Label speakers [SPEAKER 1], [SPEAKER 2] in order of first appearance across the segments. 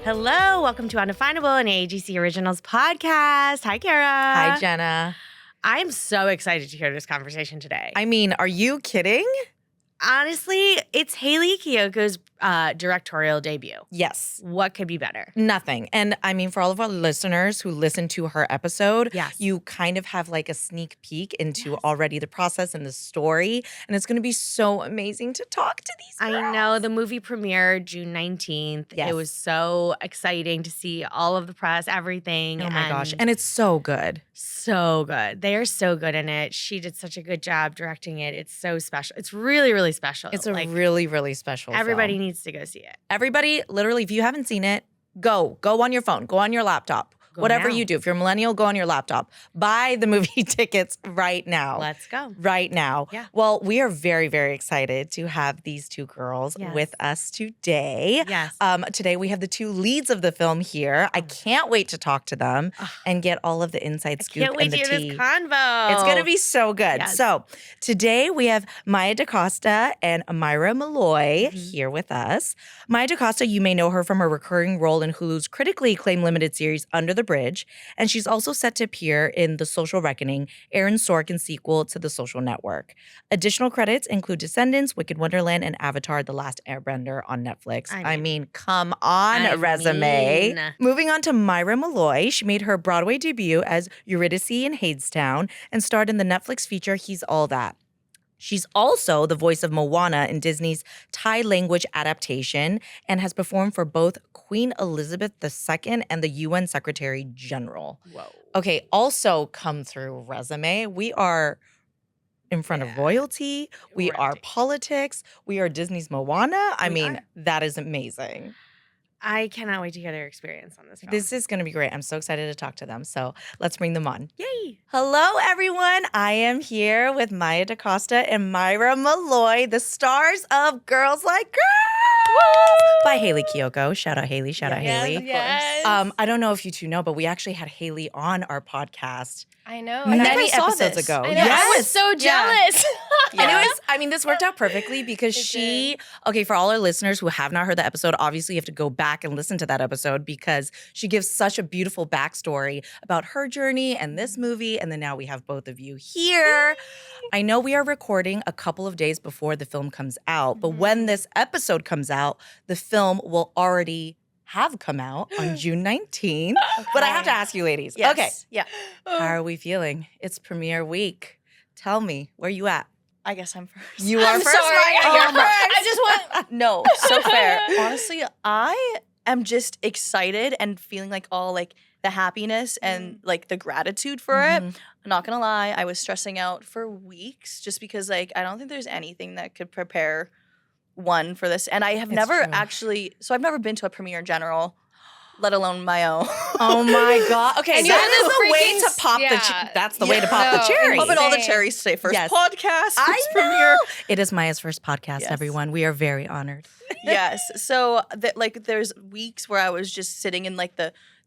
[SPEAKER 1] Hello, welcome to Undefinable, an AGC Originals podcast. Hi, Kara.
[SPEAKER 2] Hi, Jenna.
[SPEAKER 1] I'm so excited to hear this conversation today.
[SPEAKER 2] I mean, are you kidding?
[SPEAKER 1] Honestly, it's Hayley Kiyoko's directorial debut.
[SPEAKER 2] Yes.
[SPEAKER 1] What could be better?
[SPEAKER 2] Nothing. And I mean, for all of our listeners who listen to her episode,
[SPEAKER 1] Yes.
[SPEAKER 2] you kind of have like a sneak peek into already the process and the story. And it's going to be so amazing to talk to these girls.
[SPEAKER 1] I know. The movie premiered June 19th.
[SPEAKER 2] Yes.
[SPEAKER 1] It was so exciting to see all of the press, everything.
[SPEAKER 2] Oh my gosh. And it's so good.
[SPEAKER 1] So good. They are so good in it. She did such a good job directing it. It's so special. It's really, really special.
[SPEAKER 2] It's a really, really special
[SPEAKER 1] Everybody
[SPEAKER 2] film.
[SPEAKER 1] needs to go see it.
[SPEAKER 2] Everybody, literally, if you haven't seen it, go on your phone, go on your laptop. Whatever
[SPEAKER 1] now.
[SPEAKER 2] you do. If you're a millennial, go on your laptop. Buy the movie tickets right now.
[SPEAKER 1] Let's go.
[SPEAKER 2] Right now.
[SPEAKER 1] Yeah.
[SPEAKER 2] Well, we are very, very excited to have these two girls with us today.
[SPEAKER 1] Yes.
[SPEAKER 2] Today we have the two leads of the film here. I can't wait to talk to them and get all of the inside scoop
[SPEAKER 1] Can't wait
[SPEAKER 2] and the
[SPEAKER 1] to hear
[SPEAKER 2] tea.
[SPEAKER 1] this convo.
[SPEAKER 2] It's going to be so good.
[SPEAKER 1] Yes.
[SPEAKER 2] So today we have Maya da Costa and Myra Molloy here with us. Maya da Costa, you may know her from her recurring role in Hulu's critically acclaimed limited series Under the Bridge. And she's also set to appear in The Social Reckoning, Aaron Sorkin sequel to The Social Network. Additional credits include Descendants, Wicked Wonderland, and Avatar, The Last Airbender on Netflix. I mean come on, resume. Moving on to Myra Molloy, she made her Broadway debut as Eurydice in Hadestown and starred in the Netflix feature He's All That. She's also the voice of Moana in Disney's Thai language adaptation and has performed for both Queen Elizabeth II and the UN Secretary General.
[SPEAKER 1] Whoa.
[SPEAKER 2] Okay, also come through resume. We are in front of royalty. We are politics. We are Disney's Moana. I mean, that is amazing.
[SPEAKER 1] I cannot wait to hear their experience on this film.
[SPEAKER 2] This is going to be great. I'm so excited to talk to them. So let's bring them on.
[SPEAKER 1] Yay.
[SPEAKER 2] Hello, everyone. I am here with Maya da Costa and Myra Molloy, the stars of Girls Like Girls by Hayley Kiyoko. Shout out Hayley. Shout out Hayley.
[SPEAKER 3] Yes.
[SPEAKER 2] I don't know if you two know, but we actually had Hayley on our podcast
[SPEAKER 3] I know.
[SPEAKER 2] many episodes ago.
[SPEAKER 3] I know. I was so jealous.
[SPEAKER 2] And it was, I mean, this worked out perfectly because for all our listeners who have not heard the episode, obviously you have to go back and listen to that episode because she gives such a beautiful backstory about her journey and this movie. And then now we have both of you here. I know we are recording a couple of days before the film comes out, but when this episode comes out, the film will already have come out on June 19th. But I have to ask you ladies.
[SPEAKER 3] Yes.
[SPEAKER 2] Okay.
[SPEAKER 3] Yeah.
[SPEAKER 2] How are we feeling? It's premiere week. Tell me, where you at?
[SPEAKER 3] I guess I'm first.
[SPEAKER 2] You are
[SPEAKER 3] I'm
[SPEAKER 2] first,
[SPEAKER 3] sorry.
[SPEAKER 2] Maya.
[SPEAKER 3] I
[SPEAKER 2] You're
[SPEAKER 3] I just want no. So fair. Honestly, I am just excited and feeling like all like the happiness and like the gratitude for it. I'm not gonna lie, I was stressing out for weeks just because like I don't think there's anything that could prepare one for this. And I have never I've never been to a premiere in general, let alone my own.
[SPEAKER 2] Oh my God. Okay,
[SPEAKER 3] And
[SPEAKER 2] that
[SPEAKER 3] you
[SPEAKER 2] is
[SPEAKER 3] have
[SPEAKER 2] the way
[SPEAKER 3] this
[SPEAKER 2] to pop that's the way to pop the cherry.
[SPEAKER 3] Popping all the cherries today. First podcast, first premiere.
[SPEAKER 2] It is Maya's first podcast, everyone. We are very honored.
[SPEAKER 3] Yes. So like there's weeks where I was just sitting in like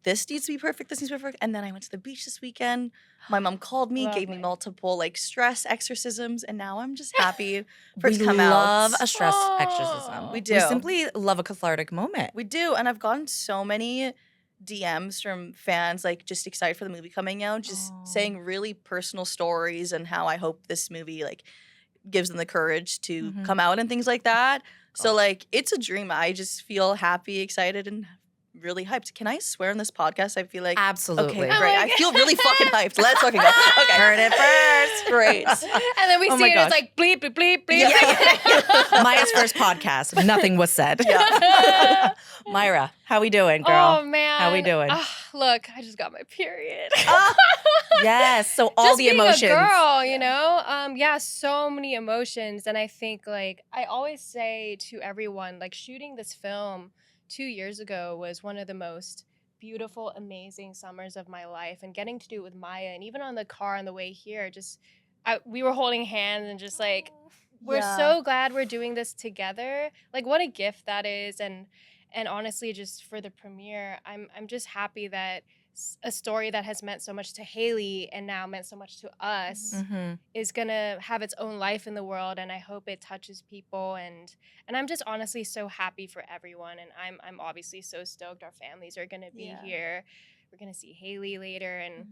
[SPEAKER 3] this needs to be perfect, this needs to be perfect. And then I went to the beach this weekend. My mom called me, gave me multiple like stress exorcisms, and now I'm just happy for it to come out.
[SPEAKER 2] We love a stress exorcism.
[SPEAKER 3] We do.
[SPEAKER 2] We simply love a cathartic moment.
[SPEAKER 3] We do. And I've gotten so many DMs from fans like just excited for the movie coming out, just saying really personal stories and how I hope this movie like gives them the courage to come out and things like that. So like it's a dream. I just feel happy, excited, and really hyped. Can I swear on this podcast? I feel like
[SPEAKER 2] absolutely.
[SPEAKER 3] Okay, great. I feel really fucking hyped. Let's fucking go. Okay,
[SPEAKER 2] heard it first.
[SPEAKER 3] Great.
[SPEAKER 4] And then we see it. It's like bleep bleep bleep bleep.
[SPEAKER 2] Yeah. Maya's first podcast. Nothing was said. Yeah. Myra, how we doing, girl?
[SPEAKER 4] Oh man,
[SPEAKER 2] how we doing?
[SPEAKER 4] Look, I just got my period.
[SPEAKER 2] Yes. So all
[SPEAKER 4] just
[SPEAKER 2] the emotions.
[SPEAKER 4] Being a girl, you know. Yeah, so many emotions, and I think like I always say to everyone, like shooting this film 2 years ago was one of the most beautiful, amazing summers of my life, and getting to do it with Maya, and even on the car on the way here, we were holding hands and just like, we're so glad we're doing this together. Like, what a gift that is, and honestly, just for the premiere, I'm just happy that a story that has meant so much to Hayley and now meant so much to us
[SPEAKER 2] Mm-hmm.
[SPEAKER 4] is gonna have its own life in the world, and I hope it touches people. And I'm just honestly so happy for everyone, and I'm obviously so stoked our families are gonna be here. We're gonna see Hayley later, and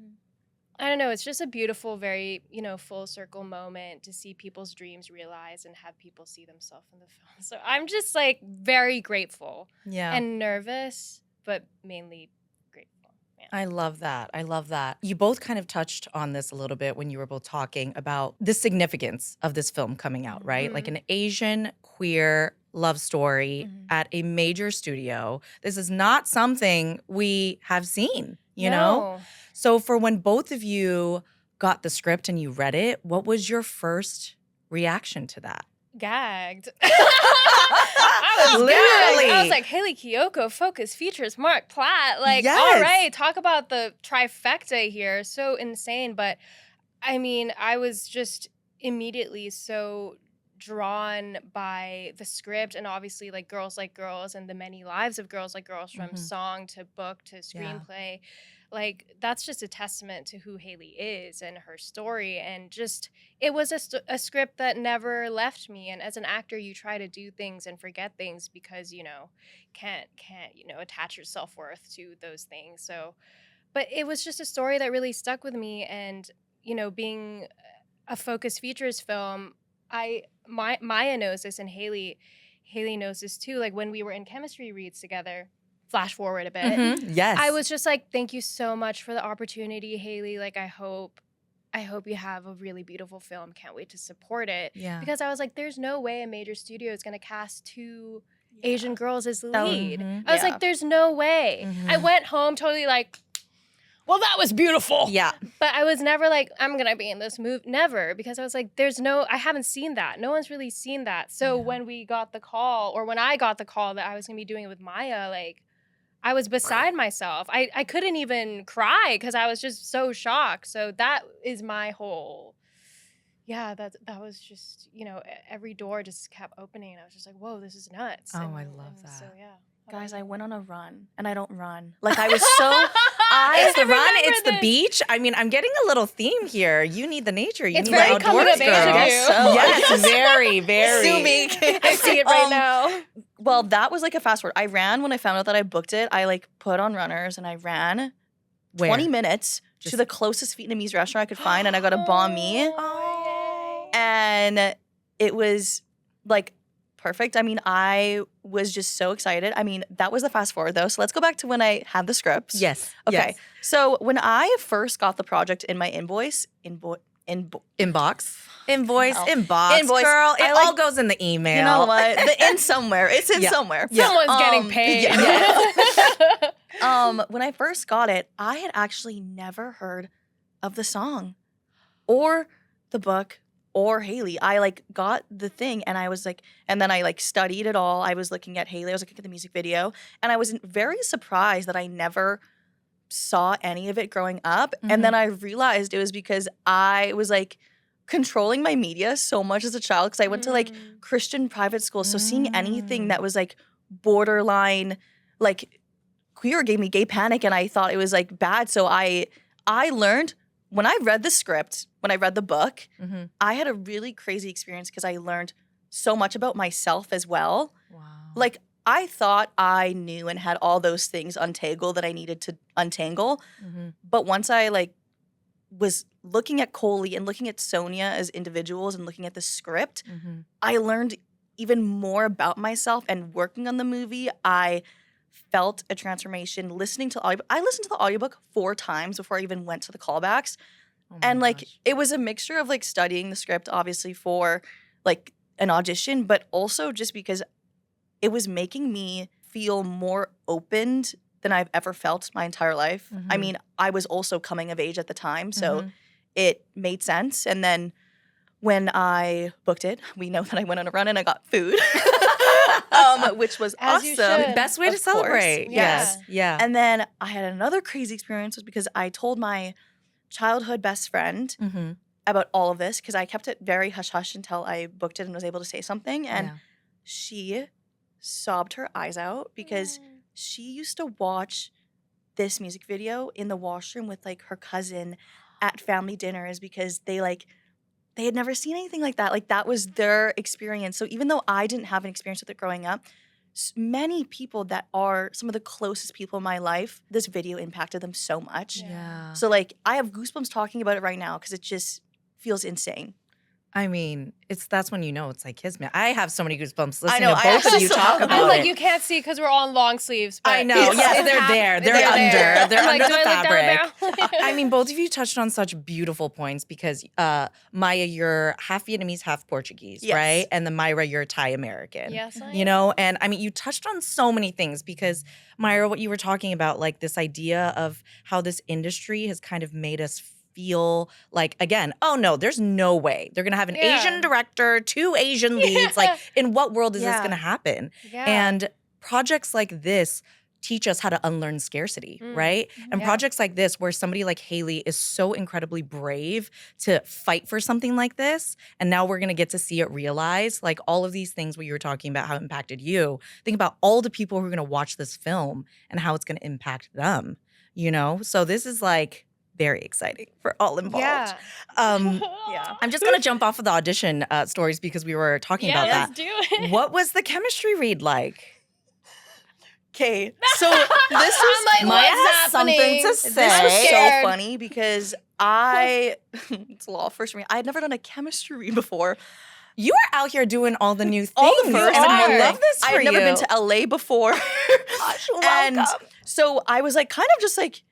[SPEAKER 4] I don't know, it's just a beautiful, very, full circle moment to see people's dreams realized and have people see themselves in the film. So I'm just like very grateful
[SPEAKER 2] Yeah.
[SPEAKER 4] and nervous, but mainly grateful. Yeah.
[SPEAKER 2] I love that. I love that. You both kind of touched on this a little bit when you were both talking about the significance of this film coming out, right? Like an Asian queer love story at a major studio. This is not something we have seen, you know? So for when both of you got the script and you read it, what was your first reaction to that?
[SPEAKER 4] Gagged. I was
[SPEAKER 2] Literally.
[SPEAKER 4] gagged. I was like, Hayley Kiyoko, Focus Features, Mark Platt. Like,
[SPEAKER 2] Yes.
[SPEAKER 4] all right, talk about the trifecta here. So insane. But I mean, I was just immediately so drawn by the script and obviously like Girls Like Girls and the many lives of Girls Like Girls from song to book to screenplay. Like, that's just a testament to who Hayley is and her story. And just, it was a script that never left me. And as an actor, you try to do things and forget things because, can't attach your self-worth to those things. So, but it was just a story that really stuck with me. And, being a Focus Features film, Maya knows this and Hayley knows this too. Like, when we were in chemistry reads together, flash forward a bit.
[SPEAKER 2] Yes.
[SPEAKER 4] I was just like, thank you so much for the opportunity, Hayley. Like, I hope you have a really beautiful film. Can't wait to support it.
[SPEAKER 2] Yeah.
[SPEAKER 4] Because I was like, there's no way a major studio is going to cast two Asian girls as the lead. I was like, there's no way. I went home totally like, well, that was beautiful.
[SPEAKER 2] Yeah.
[SPEAKER 4] But I was never like, I'm going to be in this movie. Never. Because I was like, I haven't seen that. No one's really seen that. So when we got the call, or when I got the call that I was going to be doing it with Maya, like, I was beside myself. I couldn't even cry because I was just so shocked. So that is my whole, that was just, every door just kept opening. And I was just like, whoa, this is nuts.
[SPEAKER 2] Oh,
[SPEAKER 4] and
[SPEAKER 2] I love that.
[SPEAKER 4] So, yeah.
[SPEAKER 3] Guys, I went on a run, and I don't run. Like, I was so...
[SPEAKER 2] It's the run, it's the
[SPEAKER 4] this.
[SPEAKER 2] beach. I mean, I'm getting a little theme here. You need the nature. You
[SPEAKER 4] It's
[SPEAKER 2] need
[SPEAKER 4] very
[SPEAKER 2] the outdoors,
[SPEAKER 4] coming of age
[SPEAKER 2] girl.
[SPEAKER 4] of you.
[SPEAKER 2] Yes, very, very.
[SPEAKER 3] Sue me.
[SPEAKER 4] I see it right now.
[SPEAKER 3] Well, that was like a fast forward. I ran when I found out that I booked it. I like put on runners and I ran
[SPEAKER 2] Where?
[SPEAKER 3] 20 minutes to the closest Vietnamese restaurant I could find, and I got a banh mi.
[SPEAKER 4] Oh,
[SPEAKER 3] And it was like perfect. I mean, I was just so excited. I mean, that was the fast forward though. So let's go back to when I had the scripts.
[SPEAKER 2] Yes.
[SPEAKER 3] Okay.
[SPEAKER 2] Yes.
[SPEAKER 3] So when I first got the project in my invoice,
[SPEAKER 2] Inbox. Invoice.
[SPEAKER 3] Hell.
[SPEAKER 2] Inbox.
[SPEAKER 3] Invoice.
[SPEAKER 2] Girl, it
[SPEAKER 3] I
[SPEAKER 2] all
[SPEAKER 3] like-
[SPEAKER 2] goes in the email.
[SPEAKER 3] you know what? The in somewhere. It's in
[SPEAKER 2] Yeah.
[SPEAKER 3] somewhere.
[SPEAKER 4] Someone's getting paid.
[SPEAKER 3] Yeah. When I first got it, I had actually never heard of the song or the book or Hayley. I like got the thing and I was like, and then I like studied it all. I was looking at Hayley, I was looking at the music video, and I was very surprised that I never saw any of it growing up. And then I realized it was because I was like controlling my media so much as a child because I went to like Christian private school. So seeing anything that was like borderline, like queer gave me gay panic, and I thought it was like bad. So I learned when I read the script, when I read the book, I had a really crazy experience because I learned so much about myself as well.
[SPEAKER 2] Wow.
[SPEAKER 3] Like I thought I knew and had all those things untangled that I needed to untangle. But once I like was looking at Coley and looking at Sonia as individuals and looking at the script, I learned even more about myself. And working on the movie, I felt a transformation. Listening to I listened to the audiobook 4 times before I even went to the callbacks. And like it was a mixture of like studying the script obviously for like an audition, but also just because it was making me feel more opened than I've ever felt my entire life. I mean, I was also coming of age at the time, so it made sense. And then when I booked it, we know that I went on a run and I got food, which was
[SPEAKER 4] As you
[SPEAKER 3] awesome.
[SPEAKER 4] should.
[SPEAKER 2] Best way to
[SPEAKER 3] Of course.
[SPEAKER 2] celebrate.
[SPEAKER 4] Yeah.
[SPEAKER 2] Yes.
[SPEAKER 3] And then I had another crazy experience was because I told my childhood best friend about all of this because I kept it very hush-hush until I booked it and was able to say something. And she sobbed her eyes out because she used to watch this music video in the washroom with like her cousin at family dinners because they had never seen anything like that. Like that was their experience. So even though I didn't have an experience with it growing up, many people that are some of the closest people in my life, this video impacted them so much.
[SPEAKER 2] Yeah.
[SPEAKER 3] So like I have goosebumps talking about it right now because it just feels insane.
[SPEAKER 2] I mean, that's when you know it's like kismet. I have so many goosebumps listening
[SPEAKER 3] I know,
[SPEAKER 2] to
[SPEAKER 3] I
[SPEAKER 2] both of
[SPEAKER 3] actually
[SPEAKER 2] you
[SPEAKER 3] still
[SPEAKER 2] talk
[SPEAKER 3] have them.
[SPEAKER 2] about
[SPEAKER 4] I'm like,
[SPEAKER 2] it.
[SPEAKER 4] you can't see because we're all in long sleeves. But
[SPEAKER 2] I know.
[SPEAKER 4] it's-
[SPEAKER 2] Yes,
[SPEAKER 4] it's
[SPEAKER 2] they're
[SPEAKER 4] hap-
[SPEAKER 2] there. They're under. They're
[SPEAKER 4] I'm like,
[SPEAKER 2] under
[SPEAKER 4] do
[SPEAKER 2] the
[SPEAKER 4] I look
[SPEAKER 2] fabric.
[SPEAKER 4] down now?
[SPEAKER 2] I mean, both of you touched on such beautiful points because Maya, you're half Vietnamese, half Portuguese,
[SPEAKER 3] Yes.
[SPEAKER 2] right? And then Myra, you're Thai American.
[SPEAKER 4] Yes, I
[SPEAKER 2] You know, and I mean, you touched on so many things because Myra, what you were talking about, like this idea of how this industry has kind of made us feel like, again, oh no, there's no way they're gonna have an
[SPEAKER 4] Yeah.
[SPEAKER 2] Asian director, 2 Asian leads. Like, in what world is this
[SPEAKER 3] Yeah.
[SPEAKER 2] gonna happen?
[SPEAKER 4] Yeah.
[SPEAKER 2] And projects like this teach us how to unlearn scarcity, right? And
[SPEAKER 4] Yeah.
[SPEAKER 2] projects like this, where somebody like Hayley is so incredibly brave to fight for something like this, and now we're gonna get to see it realized. Like all of these things, what you were talking about, how it impacted you. Think about all the people who are gonna watch this film and how it's gonna impact them, you know? So this is like very exciting for all involved.
[SPEAKER 4] Yeah.
[SPEAKER 3] Yeah.
[SPEAKER 2] I'm just gonna jump off of the audition stories because we were talking
[SPEAKER 4] Yeah,
[SPEAKER 2] about
[SPEAKER 4] let's
[SPEAKER 2] that.
[SPEAKER 4] do it.
[SPEAKER 2] What was the chemistry read like?
[SPEAKER 3] Okay, so this is
[SPEAKER 4] I'm like,
[SPEAKER 2] Maya
[SPEAKER 4] what's
[SPEAKER 2] has something
[SPEAKER 4] happening?
[SPEAKER 2] to
[SPEAKER 3] This
[SPEAKER 2] say.
[SPEAKER 3] was
[SPEAKER 4] I'm
[SPEAKER 3] so
[SPEAKER 4] scared.
[SPEAKER 3] funny because it's a law first for me. I had never done a chemistry read before.
[SPEAKER 2] You are out here doing all the new things.
[SPEAKER 3] All the first
[SPEAKER 2] and I
[SPEAKER 4] are.
[SPEAKER 2] love this
[SPEAKER 3] I
[SPEAKER 2] for
[SPEAKER 3] had never
[SPEAKER 2] you.
[SPEAKER 3] been to LA before.
[SPEAKER 2] Gosh,
[SPEAKER 3] And
[SPEAKER 2] welcome.
[SPEAKER 3] so I was like kind of just like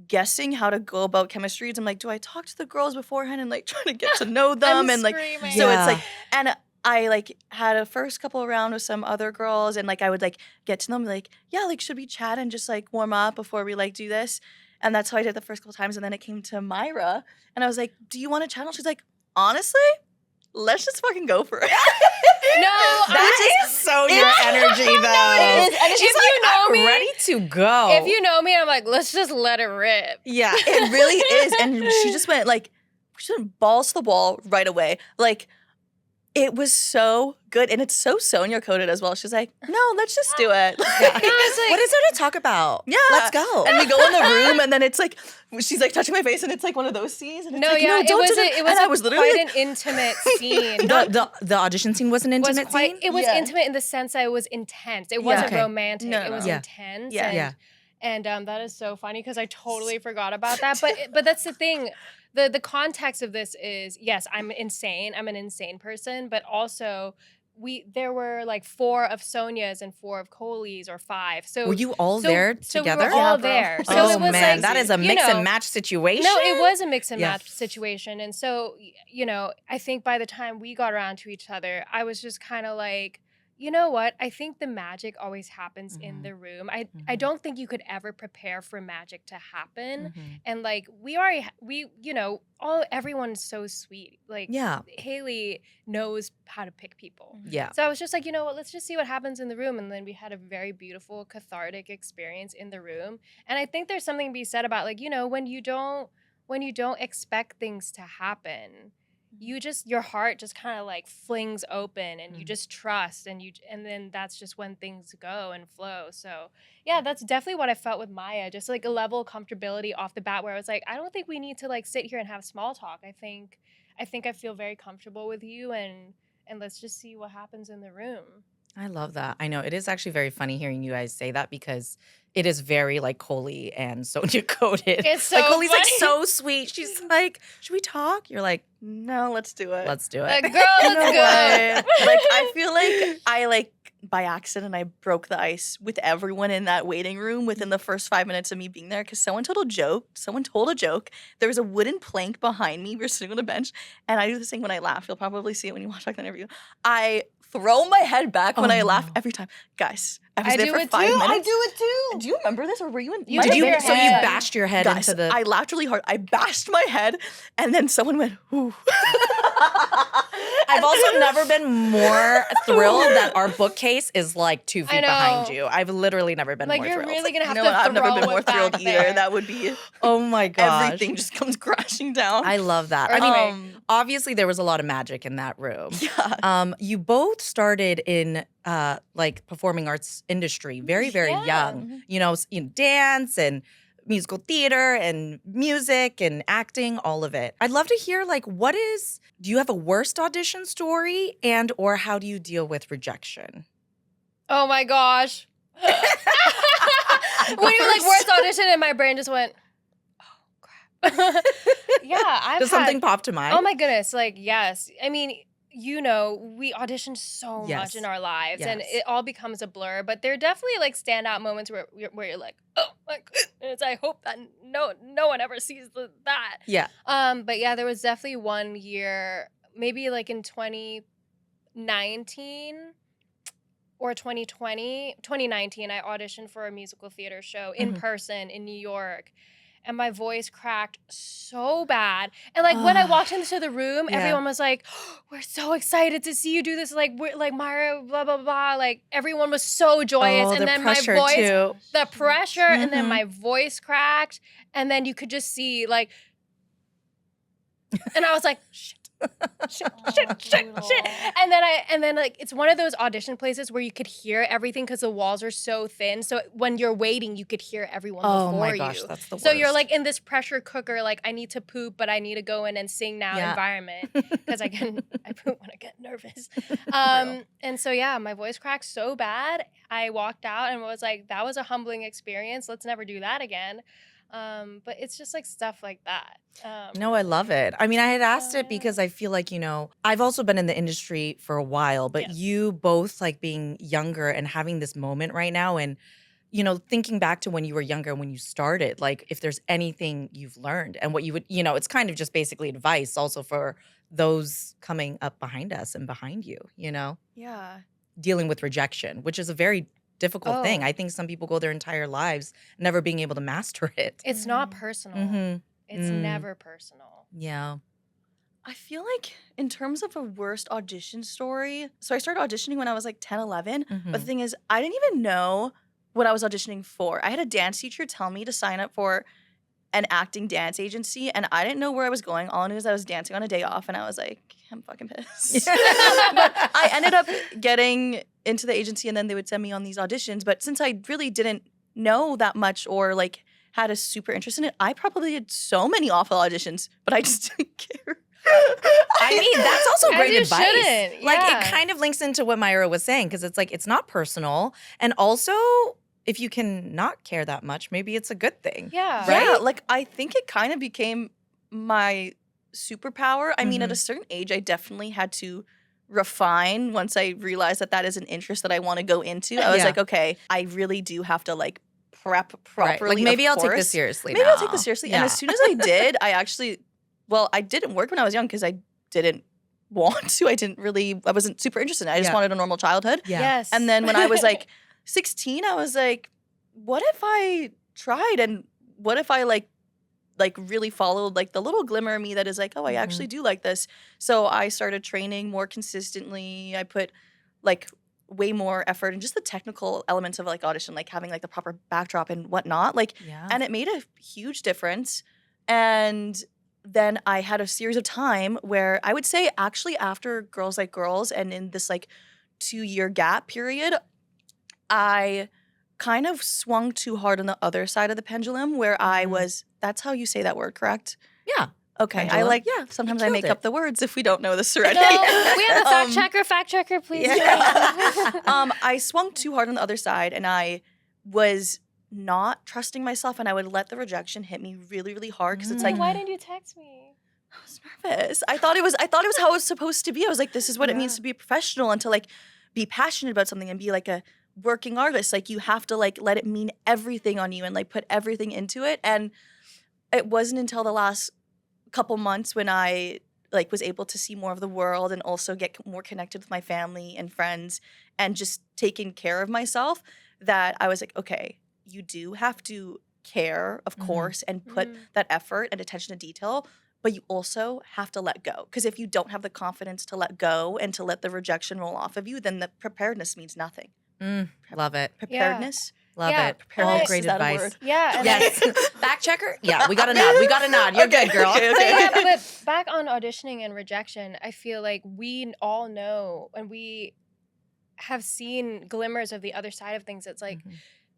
[SPEAKER 3] guessing how to go about chemistry reads. I'm like, do I talk to the girls beforehand and like try to get to know them?
[SPEAKER 4] I'm
[SPEAKER 3] And like,
[SPEAKER 4] screaming.
[SPEAKER 3] so it's like,
[SPEAKER 2] Yeah.
[SPEAKER 3] and I like had a first couple around with some other girls and like I would like get to them like, yeah, like should we chat and just like warm up before we like do this? And that's how I did the first couple times. And then it came to Myra and I was like, do you want to chat? And she's like, honestly, let's just fucking go for it.
[SPEAKER 4] No,
[SPEAKER 2] That is so your energy, though.
[SPEAKER 3] it is. And it's
[SPEAKER 4] If
[SPEAKER 3] just
[SPEAKER 4] you know
[SPEAKER 2] I'm
[SPEAKER 4] me,
[SPEAKER 2] ready to go.
[SPEAKER 4] if you know me, I'm like, let's just let it rip.
[SPEAKER 2] yeah.
[SPEAKER 3] it really is. And she just went like, she went balls to the wall right away. Like, it was so good. And it's so Sonia coded as well. She's like, no, let's just do it.
[SPEAKER 4] No, it's like,
[SPEAKER 2] What is there to talk about?
[SPEAKER 3] Yeah.
[SPEAKER 2] Let's go.
[SPEAKER 3] And we go in the room and then it's like, she's like touching my face and it's like one of those scenes. And it's
[SPEAKER 4] no,
[SPEAKER 3] like,
[SPEAKER 4] yeah,
[SPEAKER 3] no,
[SPEAKER 4] it
[SPEAKER 3] don't
[SPEAKER 4] was
[SPEAKER 3] do that.
[SPEAKER 4] it was
[SPEAKER 3] And I was literally
[SPEAKER 4] quite
[SPEAKER 3] like,
[SPEAKER 4] an intimate scene.
[SPEAKER 2] the audition scene was an
[SPEAKER 4] was
[SPEAKER 2] intimate
[SPEAKER 4] quite
[SPEAKER 2] scene?
[SPEAKER 4] it was
[SPEAKER 3] Yeah.
[SPEAKER 4] intimate in the sense that it was intense. It
[SPEAKER 3] Yeah.
[SPEAKER 4] wasn't
[SPEAKER 2] Okay.
[SPEAKER 4] romantic.
[SPEAKER 3] No,
[SPEAKER 4] It
[SPEAKER 3] no,
[SPEAKER 4] was
[SPEAKER 3] no.
[SPEAKER 2] Yeah.
[SPEAKER 4] intense.
[SPEAKER 3] Yeah.
[SPEAKER 2] Yeah.
[SPEAKER 4] And that is so funny because I totally forgot about that. But that's the thing. The context of this is, yes, I'm insane. I'm an insane person, but also there were like 4 of Sonia's and 4 of Coley's or 5. So
[SPEAKER 2] Were you all
[SPEAKER 4] so-
[SPEAKER 2] there
[SPEAKER 4] so
[SPEAKER 2] together?
[SPEAKER 4] we were all
[SPEAKER 3] Yeah, bro.
[SPEAKER 4] there. So
[SPEAKER 2] oh
[SPEAKER 4] it was
[SPEAKER 2] man,
[SPEAKER 4] like,
[SPEAKER 2] that is a
[SPEAKER 4] you
[SPEAKER 2] mix
[SPEAKER 4] know,
[SPEAKER 2] and match situation.
[SPEAKER 4] No, it was a mix and
[SPEAKER 2] Yeah.
[SPEAKER 4] match situation. And so, you know, I think by the time we got around to each other, I was just kind of like, you know what? I think the magic always happens in
[SPEAKER 2] Mhm.
[SPEAKER 4] the room. I
[SPEAKER 2] Mhm.
[SPEAKER 4] don't think you could ever prepare for magic to happen.
[SPEAKER 2] Mhm.
[SPEAKER 4] And like you know, everyone's so sweet. Like
[SPEAKER 2] Yeah.
[SPEAKER 4] Haley knows how to pick people.
[SPEAKER 2] Yeah.
[SPEAKER 4] So I was just like, you know what, let's just see what happens in the room. And then we had a very beautiful, cathartic experience in the room. And I think there's something to be said about like, you know, when you don't expect things to happen, your heart just kind of like flings open and you just trust and then that's just when things go and flow. So yeah, that's definitely what I felt with Maya, just like a level of comfortability off the bat where I was like, I don't think we need to like sit here and have small talk. I think I feel very comfortable with you and let's just see what happens in the room.
[SPEAKER 2] I love that. I know it is actually very funny hearing you guys say that because it is very like Coley and Sonia coded.
[SPEAKER 4] It's so
[SPEAKER 2] like Coley's like
[SPEAKER 4] funny.
[SPEAKER 2] so sweet. She's like, should we talk? You're like,
[SPEAKER 3] no, let's do it.
[SPEAKER 2] let's do it.
[SPEAKER 4] Like, girl,
[SPEAKER 3] You know
[SPEAKER 4] let's go.
[SPEAKER 3] what? Like, I feel like I like by accident I broke the ice with everyone in that waiting room within the first 5 minutes of me being there because someone told a joke. There was a wooden plank behind me. We were sitting on a bench, and I do this thing when I laugh. You'll probably see it when you watch like the interview. I throw my head back when
[SPEAKER 2] Oh,
[SPEAKER 3] I laugh
[SPEAKER 2] no.
[SPEAKER 3] every time. Guys, I was
[SPEAKER 4] I
[SPEAKER 3] there
[SPEAKER 4] do
[SPEAKER 3] for
[SPEAKER 4] it
[SPEAKER 3] 5
[SPEAKER 4] too.
[SPEAKER 3] minutes.
[SPEAKER 4] I do it too.
[SPEAKER 3] Do you remember this, or were you in?
[SPEAKER 4] You
[SPEAKER 3] might
[SPEAKER 4] did
[SPEAKER 3] have
[SPEAKER 2] Did you?
[SPEAKER 3] been-
[SPEAKER 4] your
[SPEAKER 2] So you
[SPEAKER 4] head.
[SPEAKER 2] bashed your head
[SPEAKER 3] Guys,
[SPEAKER 2] into the.
[SPEAKER 3] I laughed really hard. I bashed my head, and then someone went, "Ooh."
[SPEAKER 2] I've also never been more thrilled that our bookcase is like 2 feet
[SPEAKER 4] I know.
[SPEAKER 2] behind you. I've literally never been
[SPEAKER 4] Like
[SPEAKER 2] more
[SPEAKER 4] you're
[SPEAKER 2] thrilled.
[SPEAKER 4] really gonna have
[SPEAKER 3] You know
[SPEAKER 4] to
[SPEAKER 3] what? I've never
[SPEAKER 4] throw
[SPEAKER 3] been more
[SPEAKER 4] it back
[SPEAKER 3] thrilled either.
[SPEAKER 4] there.
[SPEAKER 3] That would be
[SPEAKER 2] Oh my gosh.
[SPEAKER 3] everything just comes crashing down.
[SPEAKER 2] I love that.
[SPEAKER 4] Or
[SPEAKER 2] I mean,
[SPEAKER 4] like-
[SPEAKER 2] obviously there was a lot of magic in that room.
[SPEAKER 3] Yeah.
[SPEAKER 2] You both started in like performing arts industry very, very
[SPEAKER 4] Yeah.
[SPEAKER 2] young. You know, dance and musical theater and music and acting, all of it. I'd love to hear, like, do you have a worst audition story and or how do you deal with rejection?
[SPEAKER 4] Oh my gosh. When you were like worst audition and my brain just went, oh crap. Yeah,
[SPEAKER 2] Does something pop to mind?
[SPEAKER 4] Oh my goodness, like yes. I mean, you know, we audition so much in our lives and it all becomes a blur, but there are definitely like standout moments where you're like, oh my goodness, I hope that no one ever sees that.
[SPEAKER 2] Yeah.
[SPEAKER 4] But yeah, there was definitely one year, maybe like in 2019 or 2019, I auditioned for a musical theater show in person in New York. And my voice cracked so bad. And like when I walked into the room, everyone was like, oh, we're so excited to see you do this. Like, we're like Myra, blah, blah, blah. Like everyone was so joyous. And then my voice, the pressure, and then my voice cracked. And then you could just see like, and I was like, shit. shit. And then like it's one of those audition places where you could hear everything because the walls are so thin. So when you're waiting, you could hear everyone before you. Oh my gosh,
[SPEAKER 2] that's the worst.
[SPEAKER 4] So you're like in this pressure cooker, like I need to poop, but I need to go in and sing now environment because I poop when I get nervous. And so yeah, my voice cracked so bad. I walked out and was like, that was a humbling experience. Let's never do that again. But it's just like stuff like that.
[SPEAKER 2] No, I love it. I mean, I had asked it because I feel like, you know, I've also been in the industry for a while, but you both like being younger and having this moment right now and, you know, thinking back to when you were younger and when you started, like if there's anything you've learned and what you would, you know, it's kind of just basically advice also for those coming up behind us and behind you, you know?
[SPEAKER 3] Yeah.
[SPEAKER 2] Dealing with rejection, which is a very difficult thing. I think some people go their entire lives never being able to master it.
[SPEAKER 4] It's not personal. It's never personal.
[SPEAKER 2] Yeah.
[SPEAKER 3] I feel like in terms of a worst audition story, so I started auditioning when I was like 10, 11. But the thing is, I didn't even know what I was auditioning for. I had a dance teacher tell me to sign up for an acting dance agency, and I didn't know where I was going. All I knew is I was dancing on a day off, and I was like, I'm fucking pissed. But I ended up getting into the agency, and then they would send me on these auditions. But since I really didn't know that much or like had a super interest in it, I probably did so many awful auditions, but I just didn't care.
[SPEAKER 2] I mean, that's also great advice.
[SPEAKER 4] Shouldn't.
[SPEAKER 2] Like it kind of links into what Myra was saying because it's like it's not personal, and also if you can not care that much, maybe it's a good thing.
[SPEAKER 4] Yeah.
[SPEAKER 2] Right?
[SPEAKER 3] Yeah, like I think it kind of became my superpower. I mean, at a certain age, I definitely had to refine once I realized that that is an interest that I want to go into. I was like, okay, I really do have to like prep properly.
[SPEAKER 2] Right. Like maybe I'll take this seriously.
[SPEAKER 3] Maybe I'll take this seriously. And as soon as I did, I didn't work when I was young because I didn't want to. I wasn't super interested in it. I just wanted a normal childhood.
[SPEAKER 2] Yeah.
[SPEAKER 4] Yes.
[SPEAKER 3] And then when I was like 16, I was like, what if I tried and what if I like really followed like the little glimmer of me that is like, oh, I actually do like this. So I started training more consistently. I put like way more effort in just the technical elements of like audition, like having like the proper backdrop and whatnot. Like, and it made a huge difference. And then I had a series of time where I would say actually after Girls Like Girls and in this like 2-year gap period, I kind of swung too hard on the other side of the pendulum where I was, that's how you say that word, correct?
[SPEAKER 2] Yeah.
[SPEAKER 3] Okay.
[SPEAKER 2] Pendulum.
[SPEAKER 3] Sometimes I make up the words if we don't know this already.
[SPEAKER 4] No, we have a fact checker, please.
[SPEAKER 3] Yeah. I swung too hard on the other side and I was not trusting myself and I would let the rejection hit me really, really hard because it's like,
[SPEAKER 4] why didn't you text me?
[SPEAKER 3] I was nervous. I thought it was how it was supposed to be. I was like, this is what it means to be a professional and to like be passionate about something and be like a working artist. Like you have to like let it mean everything on you and like put everything into it. And it wasn't until the last couple months when I like was able to see more of the world and also get more connected with my family and friends and just taking care of myself that I was like, okay, you do have to care, of course, and put that effort and attention to detail, but you also have to let go. Because if you don't have the confidence to let go and to let the rejection roll off of you, then the preparedness means nothing.
[SPEAKER 2] Love it.
[SPEAKER 3] Preparedness?
[SPEAKER 2] Love it.
[SPEAKER 3] Preparedness,
[SPEAKER 2] Great
[SPEAKER 3] is that a
[SPEAKER 2] advice.
[SPEAKER 3] word?
[SPEAKER 4] Yeah.
[SPEAKER 2] Yes. Fact checker? Yeah, we got a nod. You're good, girl.
[SPEAKER 3] Okay.
[SPEAKER 4] But back on auditioning and rejection, I feel like we all know and we have seen glimmers of the other side of things. It's like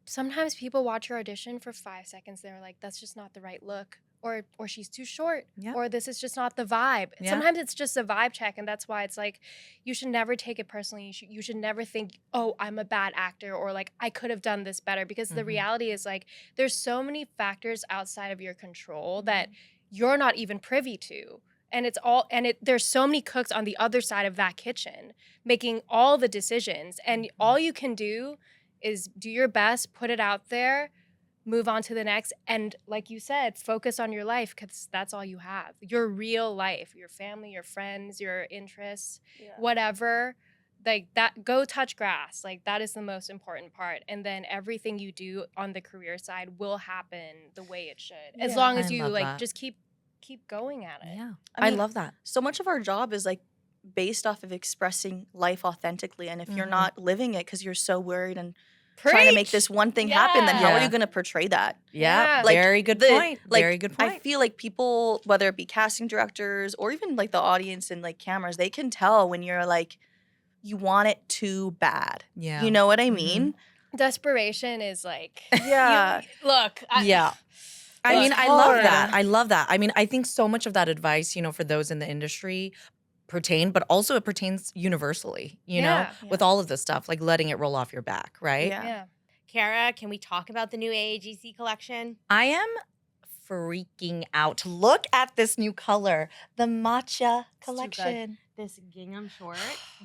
[SPEAKER 4] sometimes people watch your audition for 5 seconds. They're like, that's just not the right look. Or she's too short.
[SPEAKER 2] Yeah.
[SPEAKER 4] Or this is just not the vibe.
[SPEAKER 2] Yeah.
[SPEAKER 4] Sometimes it's just a vibe check. And that's why it's like, you should never take it personally. You should never think, oh, I'm a bad actor, or like, I could have done this better. Because the reality is like, there's so many factors outside of your control that you're not even privy to. And there's so many cooks on the other side of that kitchen making all the decisions. And all you can do is do your best, put it out there, move on to the next. And like you said, focus on your life, because that's all you have. Your real life, your family, your friends, your interests, whatever. Like that, go touch grass. Like that is the most important part. And then everything you do on the career side will happen the way it should. As long as
[SPEAKER 2] I
[SPEAKER 4] you
[SPEAKER 2] love
[SPEAKER 4] like
[SPEAKER 2] that.
[SPEAKER 4] just keep going at it.
[SPEAKER 2] Yeah.
[SPEAKER 3] I
[SPEAKER 2] I
[SPEAKER 3] mean,
[SPEAKER 2] love that.
[SPEAKER 3] So much of our job is like based off of expressing life authentically. And if you're not living it because you're so worried and trying to make this one thing happen, then how are
[SPEAKER 2] Yeah.
[SPEAKER 3] you going to portray that?
[SPEAKER 2] Yeah.
[SPEAKER 4] Yeah.
[SPEAKER 3] Like,
[SPEAKER 2] Very good
[SPEAKER 3] the-
[SPEAKER 2] point.
[SPEAKER 3] like,
[SPEAKER 2] Very good point.
[SPEAKER 3] I feel like people, whether it be casting directors or even like the audience and like cameras, they can tell when you're like, you want it too bad.
[SPEAKER 2] Yeah.
[SPEAKER 3] You know what I mean?
[SPEAKER 4] Desperation is like,
[SPEAKER 3] Yeah.
[SPEAKER 4] look.
[SPEAKER 2] Yeah. I
[SPEAKER 4] It's
[SPEAKER 2] mean, I love
[SPEAKER 3] hard.
[SPEAKER 2] that. I love that. I mean, I think so much of that advice, for those in the industry but also it pertains universally,
[SPEAKER 4] Yeah.
[SPEAKER 2] with all of this stuff, like letting it roll off your back, right?
[SPEAKER 3] Yeah.
[SPEAKER 4] Yeah.
[SPEAKER 5] Kara, can we talk about the new AAGC collection?
[SPEAKER 2] I am freaking out. Look at this new color, the matcha
[SPEAKER 5] too good.
[SPEAKER 2] collection.
[SPEAKER 5] This gingham short